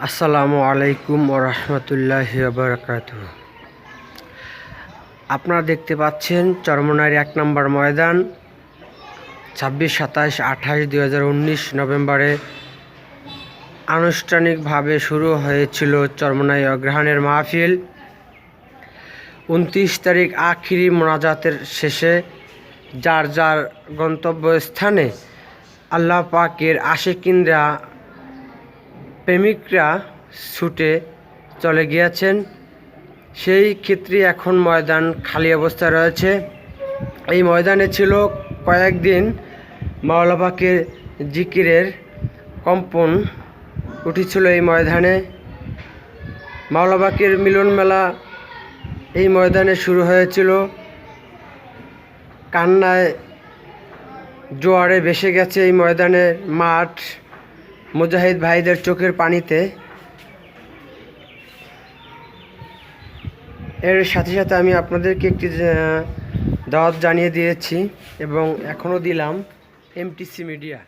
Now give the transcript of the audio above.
আসসালামু আলাইকুম ওয়া রাহমাতুল্লাহি ওয়া বারাকাতুহু। আপনারা দেখতে পাচ্ছেন চরমনাইর ১ নম্বর ময়দান ২৬, ২৭, ২৮, ২০১৯ নভেম্বরে আনুষ্ঠানিকভাবে শুরু হয়েছিল চরমনাই অগ্রহায়ণের মাহফিল। ২৯ তারিখ আখিরি মোনাজাতের শেষে যার যার গন্তব্যস্থানে আল্লাহ পাকের আশিকিনরা, প্রেমিকরা ছুটে চলে গিয়েছেন। সেই ক্ষেত্রে এখন ময়দান খালি অবস্থায় রয়েছে। এই ময়দানে ছিল কয়েকদিন মাওলা পাকের জিকিরের কম্পন উঠেছিল। এই ময়দানে মাওলা পাকের মিলন মেলা এই ময়দানে শুরু হয়েছিল। কান্নায় জোয়ারে ভেসে গেছে এই ময়দানের মাঠ মুজাহিদ ভাইদের চোখের পানিতে। এর সাথে সাথে আমি আপনাদেরকে একটি দাওয়াত জানিয়ে দিয়েছি এবং এখনও দিলাম এমটিসি মিডিয়া।